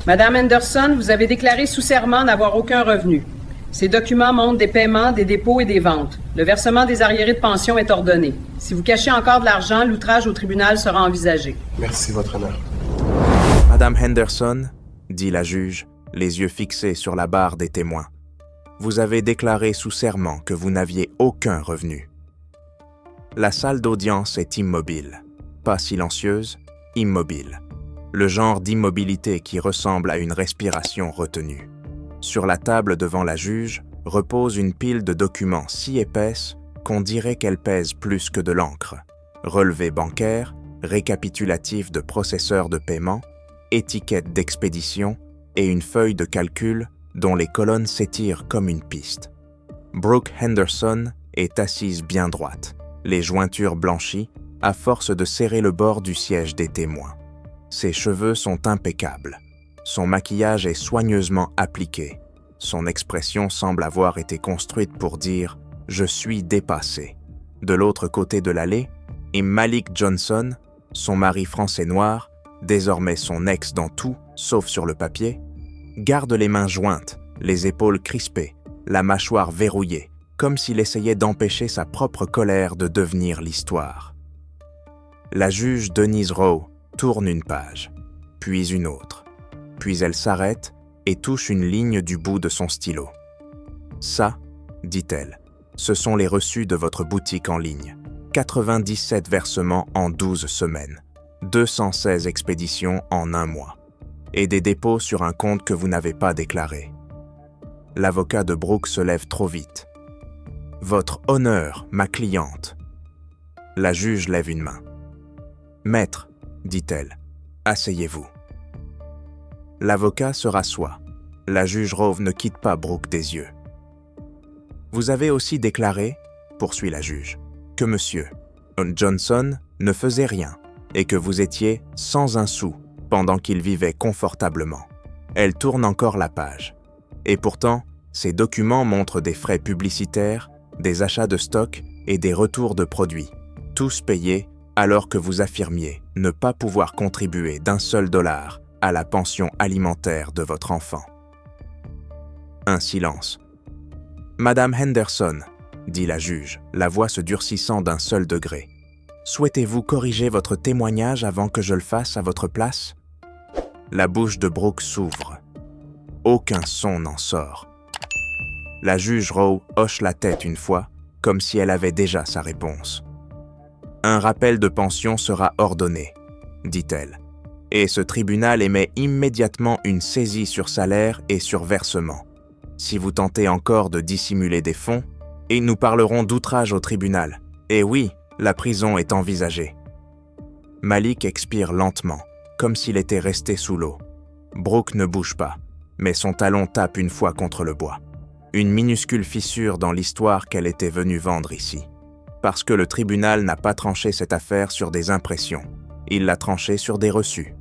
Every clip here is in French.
Madame Henderson, vous avez déclaré sous serment n'avoir aucun revenu. Ces documents montrent des paiements, des dépôts et des ventes. Le versement des arriérés de pension est ordonné. Si vous cachez encore de l'argent, l'outrage au tribunal sera envisagé. Merci, Votre Honneur. Madame Henderson, dit la juge, les yeux fixés sur la barre des témoins, vous avez déclaré sous serment que vous n'aviez aucun revenu. La salle d'audience est immobile, pas silencieuse, immobile. Le genre d'immobilité qui ressemble à une respiration retenue. Sur la table devant la juge repose une pile de documents si épaisse qu'on dirait qu'elle pèse plus que de l'encre. Relevés bancaires, récapitulatifs de processeurs de paiement, étiquettes d'expédition et une feuille de calcul dont les colonnes s'étirent comme une piste. Brooke Henderson est assise bien droite, les jointures blanchies, à force de serrer le bord du siège des témoins. Ses cheveux sont impeccables. Son maquillage est soigneusement appliqué. Son expression semble avoir été construite pour dire « Je suis dépassé ». De l'autre côté de l'allée, Malik Johnson, son mari français noir, désormais son ex dans tout, sauf sur le papier, garde les mains jointes, les épaules crispées, la mâchoire verrouillée, comme s'il essayait d'empêcher sa propre colère de devenir l'histoire. La juge Denise Rowe tourne une page, puis une autre, puis elle s'arrête et touche une ligne du bout de son stylo. « Ça, dit-elle, ce sont les reçus de votre boutique en ligne. 97 versements en 12 semaines, 216 expéditions en 1 mois, et des dépôts sur un compte que vous n'avez pas déclaré. » L'avocat de Brooke se lève trop vite. « Votre honneur, ma cliente. » La juge lève une main. « Maître, dit-elle, asseyez-vous. » L'avocat se rassoit. La juge Rowe ne quitte pas Brooke des yeux. « Vous avez aussi déclaré, poursuit la juge, que monsieur Johnson ne faisait rien et que vous étiez sans un sou pendant qu'il vivait confortablement. » Elle tourne encore la page. Et pourtant, ces documents montrent des frais publicitaires, des achats de stock et des retours de produits, tous payés alors que vous affirmiez ne pas pouvoir contribuer d'un seul dollar à la pension alimentaire de votre enfant. Un silence. « Madame Henderson, dit la juge, la voix se durcissant d'un seul degré, souhaitez-vous corriger votre témoignage avant que je le fasse à votre place ?» La bouche de Brooke s'ouvre. Aucun son n'en sort. La juge Rowe hoche la tête une fois, comme si elle avait déjà sa réponse. « Un rappel de pension sera ordonné, dit-elle, et ce tribunal émet immédiatement une saisie sur salaire et sur versement. Si vous tentez encore de dissimuler des fonds, et nous parlerons d'outrage au tribunal. Et oui, la prison est envisagée. » Malik expire lentement, comme s'il était resté sous l'eau. Brooke ne bouge pas, mais son talon tape une fois contre le bois. Une minuscule fissure dans l'histoire qu'elle était venue vendre ici. Parce que le tribunal n'a pas tranché cette affaire sur des impressions. Il l'a tranchée sur des reçus.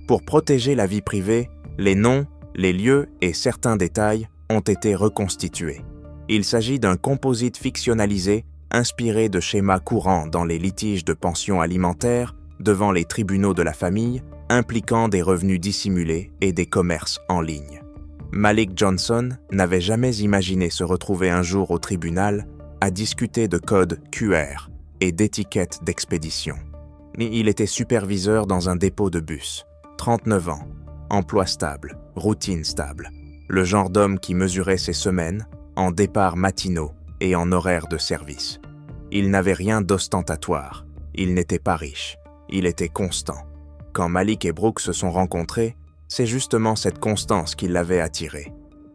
Pour protéger la vie privée, les noms, les lieux et certains détails ont été reconstitués. Il s'agit d'un composite fictionnalisé inspiré de schémas courants dans les litiges de pension alimentaire devant les tribunaux de la famille, impliquant des revenus dissimulés et des commerces en ligne. Malik Johnson n'avait jamais imaginé se retrouver un jour au tribunal à discuter de codes QR et d'étiquettes d'expédition. Il était superviseur dans un dépôt de bus, 39 ans, emploi stable, routine stable, le genre d'homme qui mesurait ses semaines en départs matinaux et en horaires de service. Il n'avait rien d'ostentatoire, il n'était pas riche, il était constant. Quand Malik et Brooke se sont rencontrés, c'est justement cette constance qui l'avait attiré.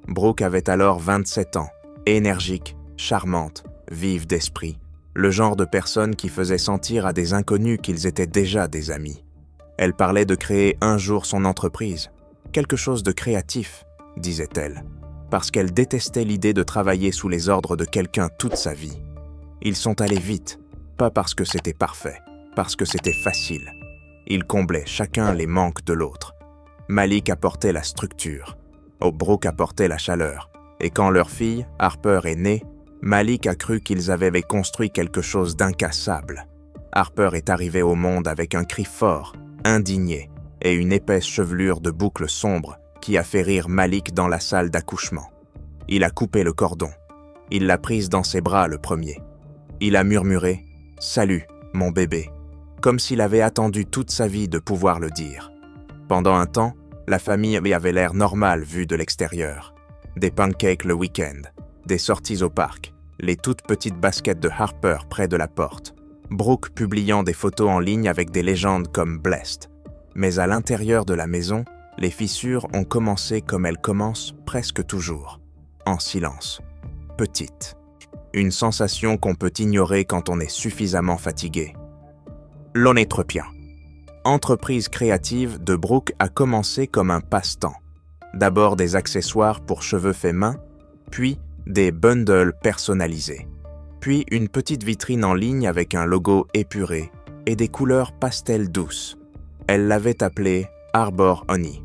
Brooke avait alors 27 ans, énergique, charmante, vive d'esprit, le genre de personne qui faisait sentir à des inconnus qu'ils étaient déjà des amis. Elle parlait de créer un jour son entreprise, quelque chose de créatif, disait-elle, parce qu'elle détestait l'idée de travailler sous les ordres de quelqu'un toute sa vie. Ils sont allés vite, pas parce que c'était parfait, parce que c'était facile. Ils comblaient chacun les manques de l'autre. Malik apportait la structure, Brooke apportait la chaleur, et quand leur fille, Harper, est née, Malik a cru qu'ils avaient construit quelque chose d'incassable. Harper est arrivée au monde avec un cri fort, indigné, et une épaisse chevelure de boucles sombres qui a fait rire Malik dans la salle d'accouchement. Il a coupé le cordon. Il l'a prise dans ses bras le premier. Il a murmuré « Salut, mon bébé », comme s'il avait attendu toute sa vie de pouvoir le dire. Pendant un temps, la famille avait l'air normale vue de l'extérieur. Des pancakes le week-end, des sorties au parc, les toutes petites baskets de Harper près de la porte, Brooke publiant des photos en ligne avec des légendes comme Blessed. Mais à l'intérieur de la maison, les fissures ont commencé comme elles commencent presque toujours, en silence, petites. Une sensation qu'on peut ignorer quand on est suffisamment fatigué. L'entretien. Entreprise créative de Brooke a commencé comme un passe-temps. D'abord des accessoires pour cheveux faits main, puis des bundles personnalisés. Puis une petite vitrine en ligne avec un logo épuré et des couleurs pastel douces. Elle l'avait appelé Arbor Honey.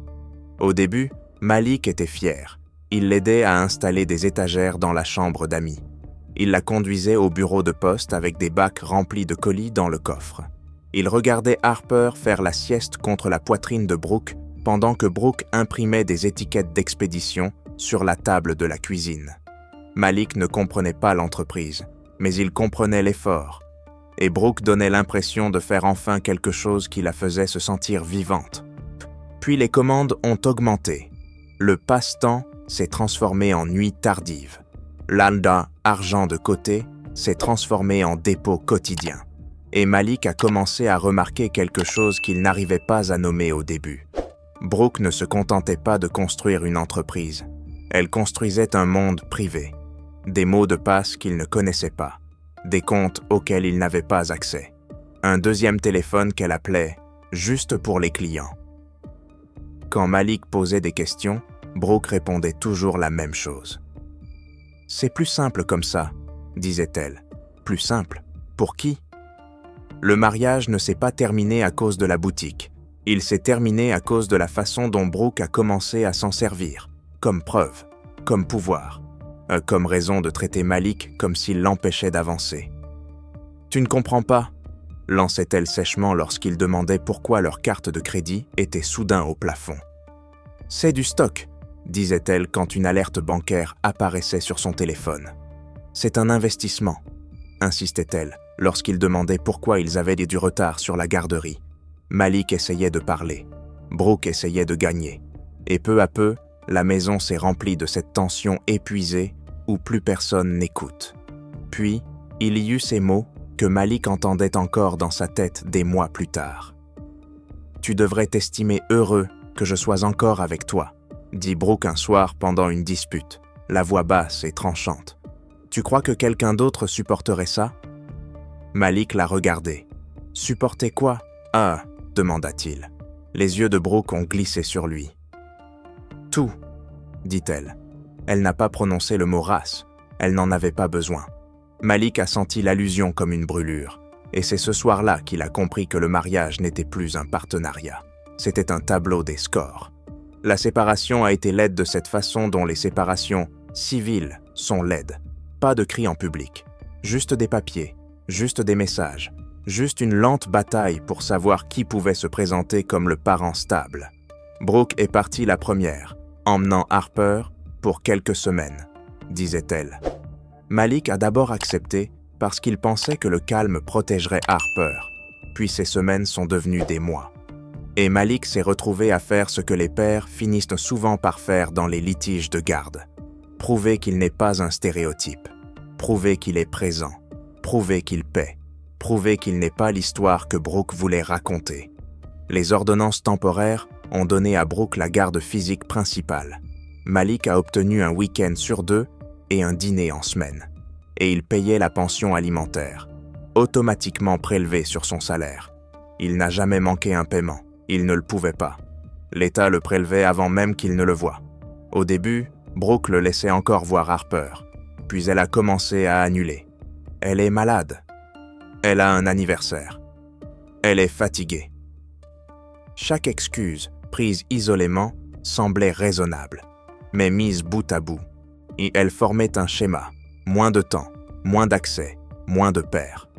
Au début, Malik était fier. Il l'aidait à installer des étagères dans la chambre d'amis. Il la conduisait au bureau de poste avec des bacs remplis de colis dans le coffre. Il regardait Harper faire la sieste contre la poitrine de Brooke pendant que Brooke imprimait des étiquettes d'expédition sur la table de la cuisine. Malik ne comprenait pas l'entreprise, mais il comprenait l'effort. Et Brooke donnait l'impression de faire enfin quelque chose qui la faisait se sentir vivante. Puis les commandes ont augmenté. Le passe-temps s'est transformé en nuit tardive. L'Alda, argent de côté, s'est transformé en dépôt quotidien. Et Malik a commencé à remarquer quelque chose qu'il n'arrivait pas à nommer au début. Brooke ne se contentait pas de construire une entreprise. Elle construisait un monde privé. Des mots de passe qu'il ne connaissait pas. Des comptes auxquels il n'avait pas accès. Un deuxième téléphone qu'elle appelait juste pour les clients. Quand Malik posait des questions, Brooke répondait toujours la même chose. « C'est plus simple comme ça, » disait-elle. « Plus simple? Pour qui ?» Le mariage ne s'est pas terminé à cause de la boutique. Il s'est terminé à cause de la façon dont Brooke a commencé à s'en servir, comme preuve, comme pouvoir, comme raison de traiter Malik comme s'il l'empêchait d'avancer. « Tu ne comprends pas ?» lançait-elle sèchement lorsqu'il demandait pourquoi leur carte de crédit était soudain au plafond. « C'est du stock », disait-elle quand une alerte bancaire apparaissait sur son téléphone. « C'est un investissement », insistait-elle lorsqu'il demandait pourquoi ils avaient du retard sur la garderie. Malik essayait de parler, Brooke essayait de gagner, et peu à peu, la maison s'est remplie de cette tension épuisée où plus personne n'écoute. Puis, il y eut ces mots que Malik entendait encore dans sa tête des mois plus tard. « Tu devrais t'estimer heureux que je sois encore avec toi », dit Brooke un soir pendant une dispute, la voix basse et tranchante. « Tu crois que quelqu'un d'autre supporterait ça ?» Malik la regardait. « Supporter quoi ? Ah » demanda-t-il. Les yeux de Brooke ont glissé sur lui. « Tout » dit-elle. Elle n'a pas prononcé le mot race. Elle n'en avait pas besoin. Malik a senti l'allusion comme une brûlure. Et c'est ce soir-là qu'il a compris que le mariage n'était plus un partenariat. C'était un tableau des scores. La séparation a été laide de cette façon dont les séparations civiles sont laides. Pas de cris en public. Juste des papiers. Juste des messages. Juste une lente bataille pour savoir qui pouvait se présenter comme le parent stable. Brooke est partie la première, emmenant Harper pour quelques semaines, disait-elle. Malik a d'abord accepté parce qu'il pensait que le calme protégerait Harper, puis ces semaines sont devenues des mois. Et Malik s'est retrouvé à faire ce que les pères finissent souvent par faire dans les litiges de garde. Prouver qu'il n'est pas un stéréotype. Prouver qu'il est présent. Prouver qu'il paie. Prouver qu'il n'est pas l'histoire que Brooke voulait raconter. Les ordonnances temporaires ont donné à Brooke la garde physique principale. Malik a obtenu un week-end sur 2 et un dîner en semaine. Et il payait la pension alimentaire, automatiquement prélevée sur son salaire. Il n'a jamais manqué un paiement. Il ne le pouvait pas. L'État le prélevait avant même qu'il ne le voie. Au début, Brooke le laissait encore voir Harper. Puis elle a commencé à annuler. Elle est malade. Elle a un anniversaire. Elle est fatiguée. Chaque excuse, prise isolément, semblait raisonnable, mais mise bout à bout. Et elle formait un schéma. Moins de temps, moins d'accès, moins de pères.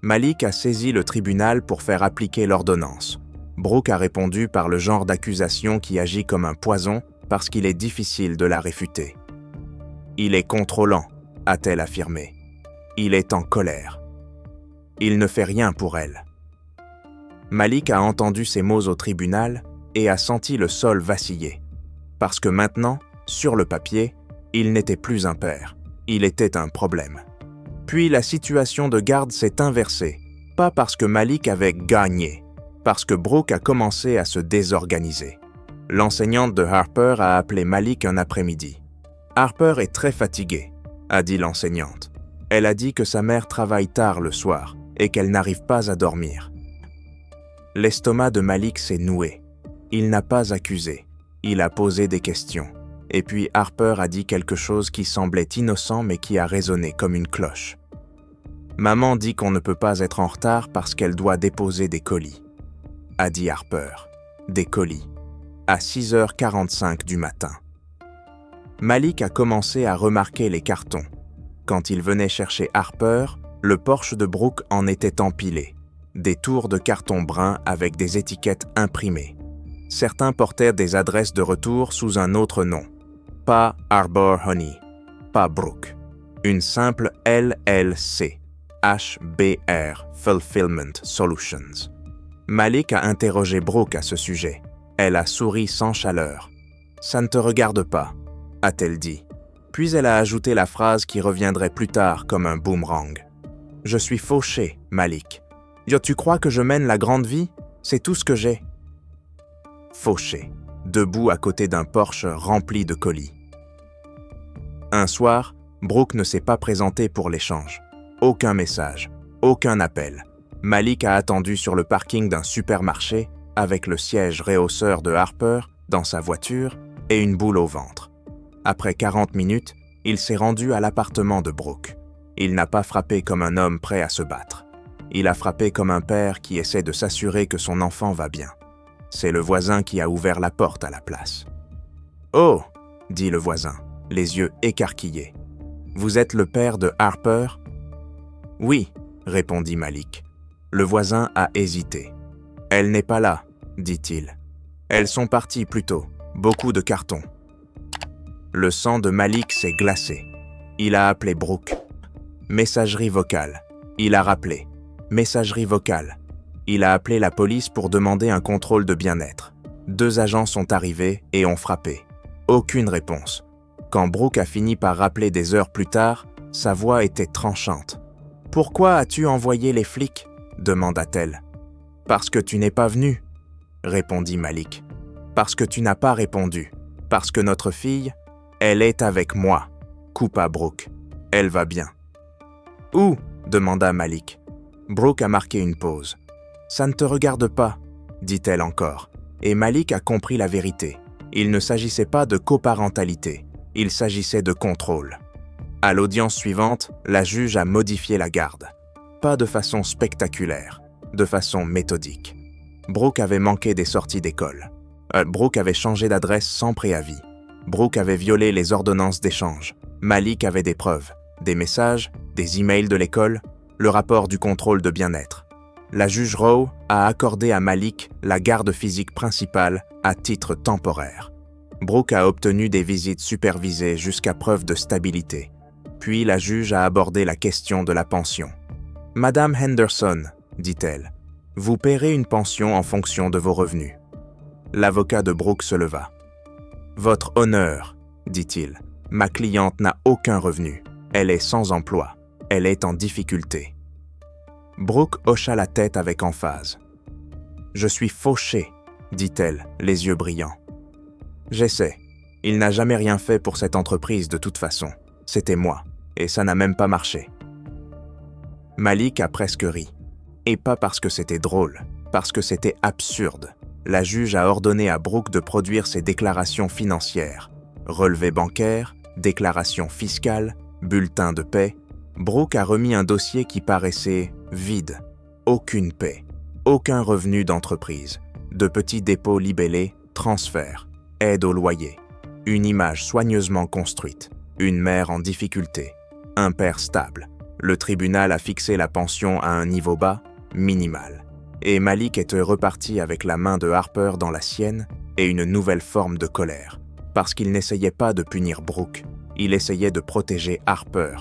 Malik a saisi le tribunal pour faire appliquer l'ordonnance. Brooke a répondu par le genre d'accusation qui agit comme un poison parce qu'il est difficile de la réfuter. « Il est contrôlant », a-t-elle affirmé. « Il est en colère. Il ne fait rien pour elle. » Malik a entendu ces mots au tribunal et a senti le sol vaciller. Parce que maintenant, sur le papier, il n'était plus un père, il était un problème. Puis la situation de garde s'est inversée, pas parce que Malik avait gagné, parce que Brooke a commencé à se désorganiser. L'enseignante de Harper a appelé Malik un après-midi. « Harper est très fatiguée », a dit l'enseignante. Elle a dit que sa mère travaille tard le soir et qu'elle n'arrive pas à dormir. L'estomac de Malik s'est noué. Il n'a pas accusé, il a posé des questions. Et puis Harper a dit quelque chose qui semblait innocent mais qui a résonné comme une cloche. « Maman dit qu'on ne peut pas être en retard parce qu'elle doit déposer des colis », a dit Harper. Des colis. À 6h45 du matin. Malik a commencé à remarquer les cartons. Quand il venait chercher Harper, le Porsche de Brooke en était empilé. Des tours de carton brun avec des étiquettes imprimées. Certains portaient des adresses de retour sous un autre nom. Pas Arbor Honey, pas Brooke. Une simple LLC, HBR Fulfillment Solutions. Malik a interrogé Brooke à ce sujet. Elle a souri sans chaleur. « Ça ne te regarde pas », a-t-elle dit. Puis elle a ajouté la phrase qui reviendrait plus tard comme un boomerang. « Je suis fauché, Malik. Tu crois que je mène la grande vie? C'est tout ce que j'ai. » Fauché, debout à côté d'un Porsche rempli de colis. Un soir, Brooke ne s'est pas présenté pour l'échange. Aucun message, aucun appel. Malik a attendu sur le parking d'un supermarché avec le siège réhausseur de Harper dans sa voiture et une boule au ventre. Après 40 minutes, il s'est rendu à l'appartement de Brooke. Il n'a pas frappé comme un homme prêt à se battre. Il a frappé comme un père qui essaie de s'assurer que son enfant va bien. C'est le voisin qui a ouvert la porte à la place. « Oh !» dit le voisin, les yeux écarquillés. « Vous êtes le père de Harper ?»« Oui » répondit Malik. Le voisin a hésité. « Elle n'est pas là » dit-il. « Elles sont parties plus tôt. Beaucoup de cartons. » Le sang de Malik s'est glacé. Il a appelé Brooke. Messagerie vocale. Il a rappelé. Messagerie vocale. Il a appelé la police pour demander un contrôle de bien-être. 2 agents sont arrivés et ont frappé. Aucune réponse. Quand Brooke a fini par rappeler des heures plus tard, sa voix était tranchante. « Pourquoi as-tu envoyé les flics ?» demanda-t-elle. « Parce que tu n'es pas venu, » répondit Malik. « Parce que tu n'as pas répondu. Parce que notre fille, elle est avec moi, » coupa Brooke. « Elle va bien. »« Où ?» demanda Malik. Brooke a marqué une pause. « Ça ne te regarde pas, » dit-elle encore. Et Malik a compris la vérité. Il ne s'agissait pas de coparentalité, il s'agissait de contrôle. À l'audience suivante, la juge a modifié la garde. Pas de façon spectaculaire, de façon méthodique. Brooke avait manqué des sorties d'école. Brooke avait changé d'adresse sans préavis. Brooke avait violé les ordonnances d'échange. Malik avait des preuves, des messages, des emails de l'école, le rapport du contrôle de bien-être. La juge Rowe a accordé à Malik la garde physique principale à titre temporaire. Brooke a obtenu des visites supervisées jusqu'à preuve de stabilité. Puis la juge a abordé la question de la pension. « Madame Henderson, dit-elle, vous paierez une pension en fonction de vos revenus. » L'avocat de Brooke se leva. « Votre honneur, dit-il, ma cliente n'a aucun revenu. Elle est sans emploi. Elle est en difficulté. » Brooke hocha la tête avec emphase. « Je suis fauché, dit-elle, les yeux brillants. « J'essaie. Il n'a jamais rien fait pour cette entreprise de toute façon. C'était moi, et ça n'a même pas marché. » Malik a presque ri. Et pas parce que c'était drôle, parce que c'était absurde. La juge a ordonné à Brooke de produire ses déclarations financières. Relevés bancaires, déclarations fiscales, bulletins de paie. Brooke a remis un dossier qui paraissait vide. Aucune paie, aucun revenu d'entreprise, de petits dépôts libellés, transferts, aide au loyer. Une image soigneusement construite, une mère en difficulté, un père stable. Le tribunal a fixé la pension à un niveau bas, minimal. et Malik était reparti avec la main de Harper dans la sienne et une nouvelle forme de colère, parce qu'il n'essayait pas de punir Brooke, il essayait de protéger Harper,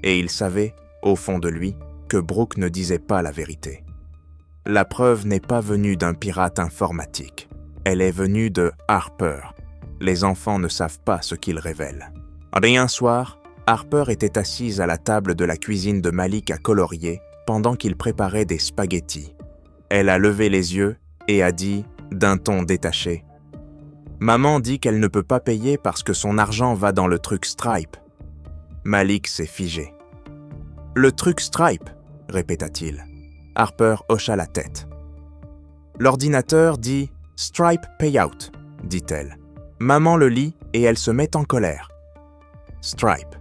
et il savait, au fond de lui, que Brooke ne disait pas la vérité. La preuve n'est pas venue d'un pirate informatique, elle est venue de Harper. Les enfants ne savent pas ce qu'ils révèlent. Un soir, Harper était assise à la table de la cuisine de Malik à colorier pendant qu'il préparait des spaghettis. Elle a levé les yeux et a dit, d'un ton détaché, « Maman dit qu'elle ne peut pas payer parce que son argent va dans le truc Stripe. » Malik s'est figé. « Le truc Stripe » répéta-t-il. Harper hocha la tête. L'ordinateur dit « Stripe Payout », dit-elle. Maman le lit et elle se met en colère. Stripe.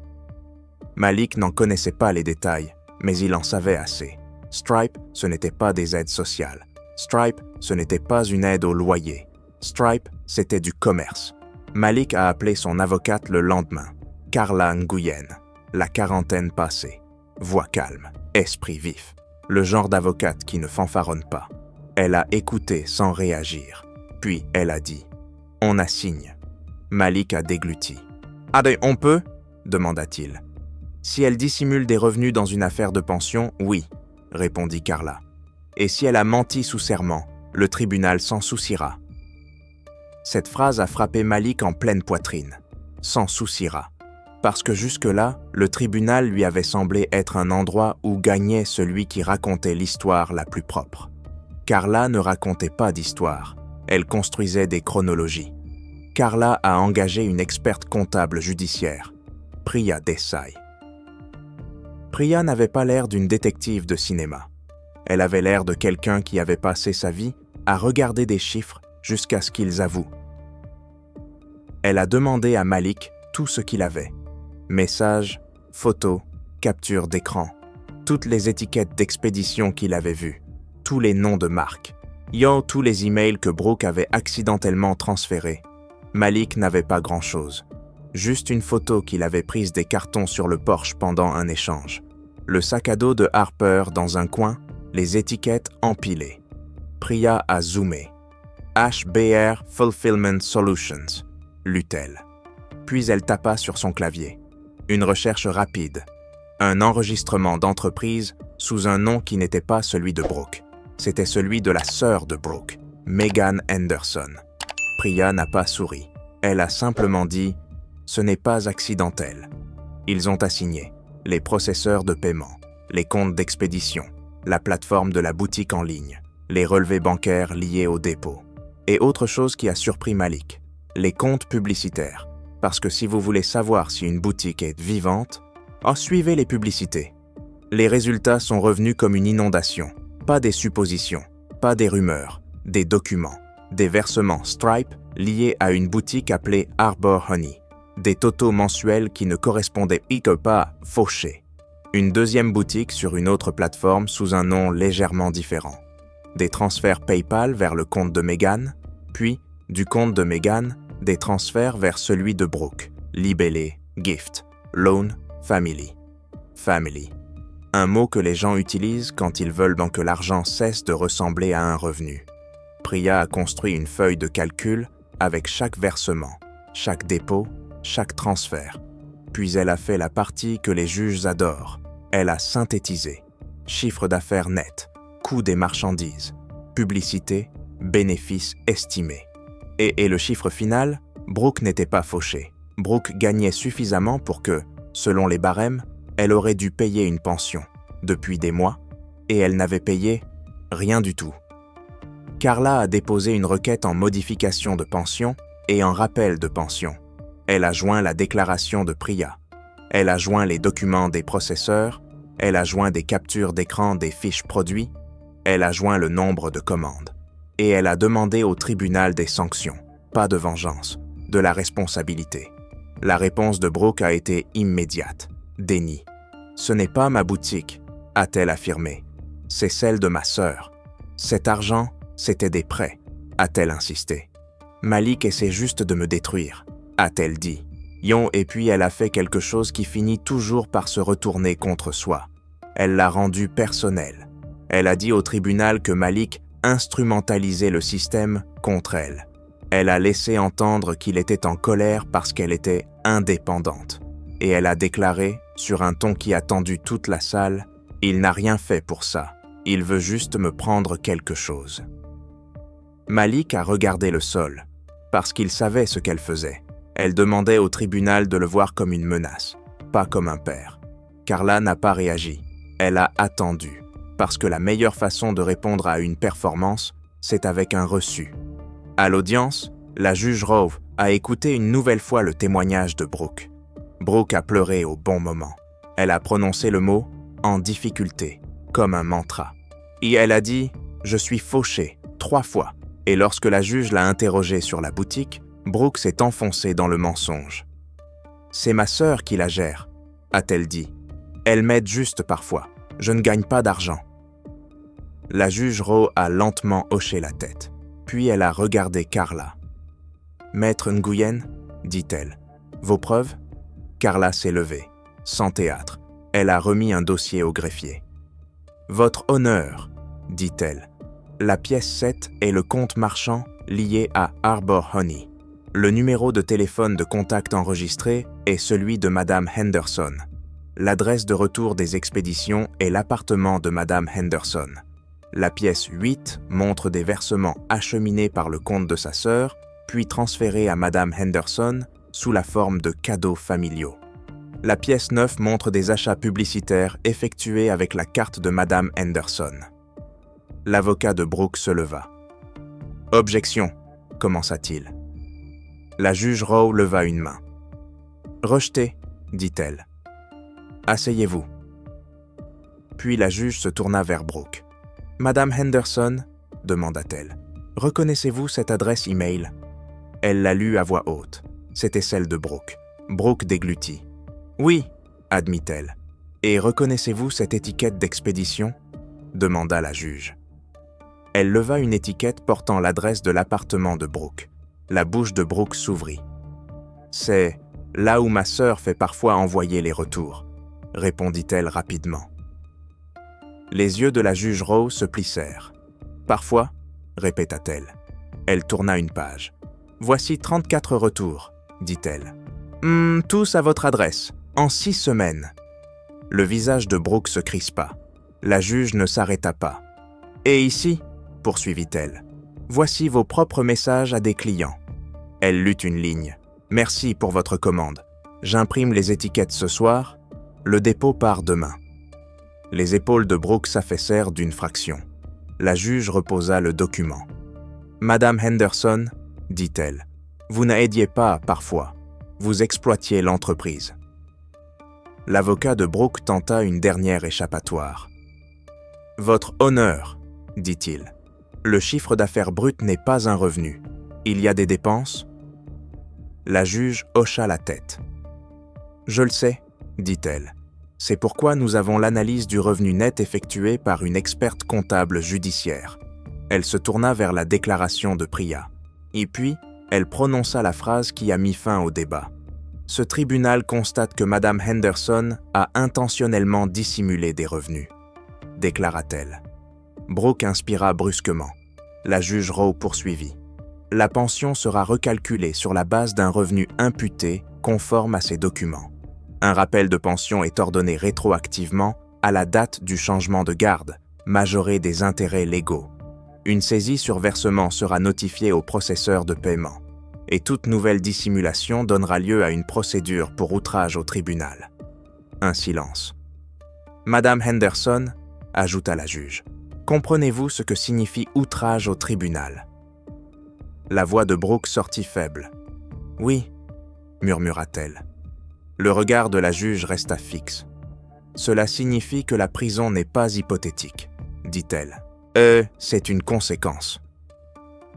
Malik n'en connaissait pas les détails, mais il en savait assez. Stripe, ce n'était pas des aides sociales. Stripe, ce n'était pas une aide au loyer. Stripe, c'était du commerce. Malik a appelé son avocate le lendemain. Carla Nguyen, la quarantaine passée. Voix calme, esprit vif. Le genre d'avocate qui ne fanfaronne pas. Elle a écouté sans réagir. Puis elle a dit « On assigne ». Malik a dégluti. « Ah, on peut ?» demanda-t-il. « Si elle dissimule des revenus dans une affaire de pension, oui », répondit Carla. « Et si elle a menti sous serment, le tribunal s'en souciera. » Cette phrase a frappé Malik en pleine poitrine. « S'en souciera ». Parce que jusque-là, le tribunal lui avait semblé être un endroit où gagnait celui qui racontait l'histoire la plus propre. Carla ne racontait pas d'histoire, elle construisait des chronologies. Carla a engagé une experte comptable judiciaire, Priya Desai. Priya n'avait pas l'air d'une détective de cinéma. Elle avait l'air de quelqu'un qui avait passé sa vie à regarder des chiffres jusqu'à ce qu'ils avouent. Elle a demandé à Malik tout ce qu'il avait. Messages, photos, captures d'écran, toutes les étiquettes d'expédition qu'il avait vues, tous les noms de marques, tous les emails que Brooke avait accidentellement transférés. Malik n'avait pas grand-chose. Juste une photo qu'il avait prise des cartons sur le porche pendant un échange. Le sac à dos de Harper dans un coin, les étiquettes empilées. Priya a zoomé. HBR Fulfillment Solutions, lut-elle. Puis elle tapa sur son clavier. Une recherche rapide. Un enregistrement d'entreprise sous un nom qui n'était pas celui de Brooke. C'était celui de la sœur de Brooke, Megan Henderson. Priya n'a pas souri. Elle a simplement dit « Ce n'est pas accidentel ». Ils ont assigné les processeurs de paiement, les comptes d'expédition, la plateforme de la boutique en ligne, les relevés bancaires liés au dépôt. Et autre chose qui a surpris Malik, les comptes publicitaires. Parce que si vous voulez savoir si une boutique est vivante, suivez les publicités. Les résultats sont revenus comme une inondation, pas des suppositions, pas des rumeurs, des documents, des versements Stripe liés à une boutique appelée Arbor Honey, des totaux mensuels qui ne correspondaient pas fauchés, une deuxième boutique sur une autre plateforme sous un nom légèrement différent, des transferts PayPal vers le compte de Megan, puis, du compte de Megan, des transferts vers celui de Brooke, libellé Gift, Loan, Family. Family. Un mot que les gens utilisent quand ils veulent que l'argent cesse de ressembler à un revenu. Priya a construit une feuille de calcul avec chaque versement, chaque dépôt, chaque transfert. Puis elle a fait la partie que les juges adorent. Elle a synthétisé. Chiffre d'affaires net, coût des marchandises, publicité, bénéfices estimés. Et le chiffre final, Brooke n'était pas fauché. Brooke gagnait suffisamment pour que, selon les barèmes, elle aurait dû payer une pension, depuis des mois, et elle n'avait payé rien du tout. Carla a déposé une requête en modification de pension et en rappel de pension. Elle a joint la déclaration de Priya. Elle a joint les documents des processeurs. Elle a joint des captures d'écran des fiches produits. Elle a joint le nombre de commandes. Et elle a demandé au tribunal des sanctions, pas de vengeance, de la responsabilité. La réponse de Brooke a été immédiate. Déni. « Ce n'est pas ma boutique », a-t-elle affirmé. « C'est celle de ma sœur. Cet argent, c'était des prêts », a-t-elle insisté. « Malik essaie juste de me détruire », a-t-elle dit. Et puis elle a fait quelque chose qui finit toujours par se retourner contre soi. Elle l'a rendu personnel. Elle a dit au tribunal que Malik instrumentalisé le système contre elle. Elle a laissé entendre qu'il était en colère parce qu'elle était indépendante. Et elle a déclaré, sur un ton qui a tendu toute la salle, « Il n'a rien fait pour ça. Il veut juste me prendre quelque chose. » Malik a regardé le sol, parce qu'il savait ce qu'elle faisait. Elle demandait au tribunal de le voir comme une menace, pas comme un père. Carla n'a pas réagi. Elle a attendu, parce que la meilleure façon de répondre à une performance, c'est avec un reçu. À l'audience, la juge Rowe a écouté une nouvelle fois le témoignage de Brooke. Brooke a pleuré au bon moment. Elle a prononcé le mot « en difficulté », comme un mantra. Et elle a dit « je suis fauchée » 3 fois. Et lorsque la juge l'a interrogée sur la boutique, Brooke s'est enfoncée dans le mensonge. « C'est ma sœur qui la gère », a-t-elle dit. « Elle m'aide juste parfois. Je ne gagne pas d'argent. » La juge Rowe a lentement hoché la tête. Puis elle a regardé Carla. « Maître Nguyen, dit-elle, vos preuves ?» Carla s'est levée, sans théâtre. Elle a remis un dossier au greffier. « Votre honneur, dit-elle. La pièce 7 est le compte marchand lié à Arbor Honey. Le numéro de téléphone de contact enregistré est celui de Madame Henderson. L'adresse de retour des expéditions est l'appartement de Madame Henderson. La pièce 8 montre des versements acheminés par le compte de sa sœur, puis transférés à Madame Henderson sous la forme de cadeaux familiaux. La pièce 9 montre des achats publicitaires effectués avec la carte de Madame Henderson. » L'avocat de Brooke se leva. « Objection, commença-t-il. La juge Rowe leva une main. « Rejeté, dit-elle. Asseyez-vous. » Puis la juge se tourna vers Brooke. « Madame Henderson, demanda-t-elle, reconnaissez-vous cette adresse e-mail ?» Elle l'a lue à voix haute. C'était celle de Brooke. Brooke déglutit. « Oui, admit-elle. Et reconnaissez-vous cette étiquette d'expédition ?» demanda la juge. Elle leva une étiquette portant l'adresse de l'appartement de Brooke. La bouche de Brooke s'ouvrit. « C'est là où ma sœur fait parfois envoyer les retours, » répondit-elle rapidement. Les yeux de la juge Rowe se plissèrent. « Parfois » répéta-t-elle. Elle tourna une page. « Voici 34 retours, » dit-elle. « Tous à votre adresse, en 6 semaines. » Le visage de Brooke se crispa. La juge ne s'arrêta pas. « Et ici » poursuivit-elle. « Voici vos propres messages à des clients. » Elle lut une ligne. « Merci pour votre commande. J'imprime les étiquettes ce soir. Le dépôt part demain. » Les épaules de Brooke s'affaissèrent d'une fraction. La juge reposa le document. « Madame Henderson, dit-elle, vous n'aidiez pas parfois. Vous exploitiez l'entreprise. » L'avocat de Brooke tenta une dernière échappatoire. « Votre honneur, dit-il. Le chiffre d'affaires brut n'est pas un revenu. Il y a des dépenses ?» La juge hocha la tête. « Je le sais, dit-elle. C'est pourquoi nous avons l'analyse du revenu net effectuée par une experte comptable judiciaire. » Elle se tourna vers la déclaration de Priya. Et puis, elle prononça la phrase qui a mis fin au débat. « Ce tribunal constate que Madame Henderson a intentionnellement dissimulé des revenus. » déclara-t-elle. Brooke inspira brusquement. La juge Rowe poursuivit. « La pension sera recalculée sur la base d'un revenu imputé conforme à ces documents. Un rappel de pension est ordonné rétroactivement à la date du changement de garde, majoré des intérêts légaux. Une saisie sur versement sera notifiée au processeur de paiement. Et toute nouvelle dissimulation donnera lieu à une procédure pour outrage au tribunal. » Un silence. « Madame Henderson, ajouta la juge, comprenez-vous ce que signifie outrage au tribunal ?» La voix de Brooke sortit faible. « Oui, » murmura-t-elle. Le regard de la juge resta fixe. « Cela signifie que la prison n'est pas hypothétique, » dit-elle. « C'est une conséquence. »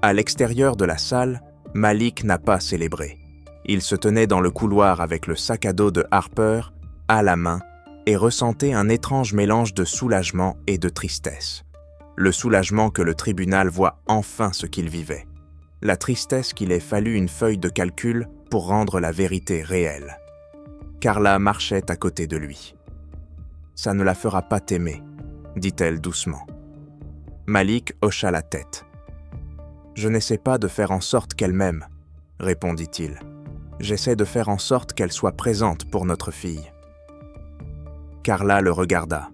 À l'extérieur de la salle, Malik n'a pas célébré. Il se tenait dans le couloir avec le sac à dos de Harper, à la main, et ressentait un étrange mélange de soulagement et de tristesse. Le soulagement que le tribunal voit enfin ce qu'il vivait. La tristesse qu'il ait fallu une feuille de calcul pour rendre la vérité réelle. Carla marchait à côté de lui. « Ça ne la fera pas t'aimer, dit-elle doucement. » Malik hocha la tête. « Je n'essaie pas de faire en sorte qu'elle m'aime, » répondit-il. « J'essaie de faire en sorte qu'elle soit présente pour notre fille. » Carla le regarda.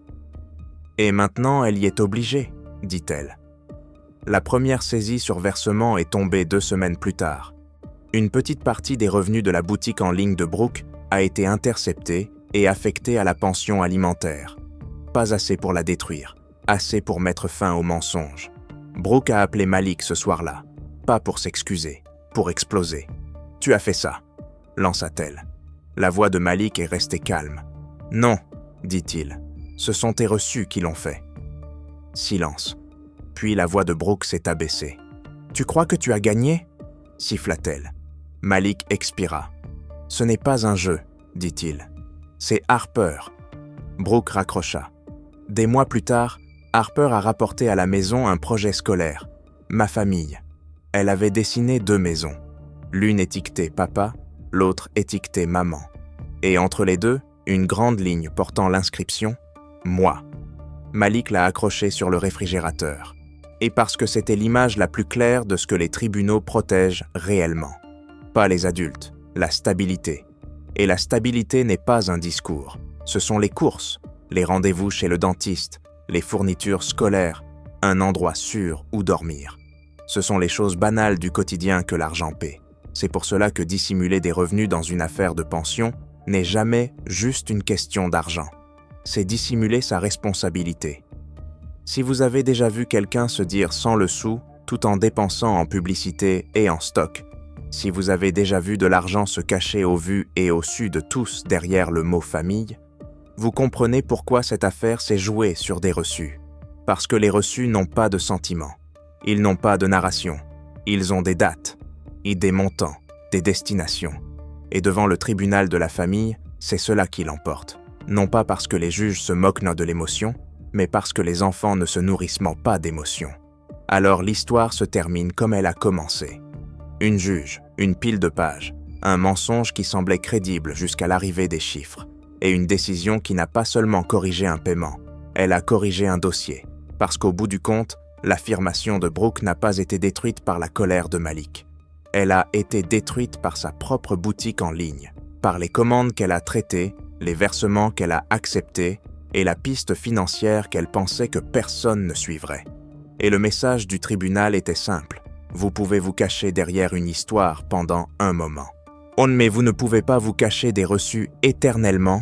« Et maintenant, elle y est obligée, » dit-elle. La première saisie sur versement est tombée 2 semaines plus tard. Une petite partie des revenus de la boutique en ligne de Brooke a été interceptée et affectée à la pension alimentaire. Pas assez pour la détruire, assez pour mettre fin au mensonge. Brooke a appelé Malik ce soir-là, pas pour s'excuser, pour exploser. « Tu as fait ça », lança-t-elle. La voix de Malik est restée calme. « Non », dit-il, « ce sont tes reçus qui l'ont fait. » Silence. Puis la voix de Brooke s'est abaissée. « Tu crois que tu as gagné ?» siffla-t-elle. Malik expira. « Ce n'est pas un jeu, » dit-il. « C'est Harper. » Brooke raccrocha. Des mois plus tard, Harper a rapporté à la maison un projet scolaire. Ma famille. Elle avait dessiné 2 maisons. L'une étiquetée papa, l'autre étiquetée maman. Et entre les deux, une grande ligne portant l'inscription « Moi ». Malik l'a accrochée sur le réfrigérateur. Et parce que c'était l'image la plus claire de ce que les tribunaux protègent réellement. Pas les adultes, la stabilité. Et la stabilité n'est pas un discours. Ce sont les courses, les rendez-vous chez le dentiste, les fournitures scolaires, un endroit sûr où dormir. Ce sont les choses banales du quotidien que l'argent paie. C'est pour cela que dissimuler des revenus dans une affaire de pension n'est jamais juste une question d'argent. C'est dissimuler sa responsabilité. Si vous avez déjà vu quelqu'un se dire sans le sou tout en dépensant en publicité et en stock, si vous avez déjà vu de l'argent se cacher au vu et au su de tous derrière le mot famille, vous comprenez pourquoi cette affaire s'est jouée sur des reçus. Parce que les reçus n'ont pas de sentiments. Ils n'ont pas de narration. Ils ont des dates, et des montants, des destinations. Et devant le tribunal de la famille, c'est cela qui l'emporte. Non pas parce que les juges se moquent de l'émotion, mais parce que les enfants ne se nourrissent pas d'émotions. Alors l'histoire se termine comme elle a commencé. Une juge, une pile de pages, un mensonge qui semblait crédible jusqu'à l'arrivée des chiffres, et une décision qui n'a pas seulement corrigé un paiement, elle a corrigé un dossier, parce qu'au bout du compte, l'affirmation de Brooke n'a pas été détruite par la colère de Malik. Elle a été détruite par sa propre boutique en ligne, par les commandes qu'elle a traitées, les versements qu'elle a acceptés et la piste financière qu'elle pensait que personne ne suivrait. Et le message du tribunal était simple. Vous pouvez vous cacher derrière une histoire pendant un moment. Mais vous ne pouvez pas vous cacher des reçus éternellement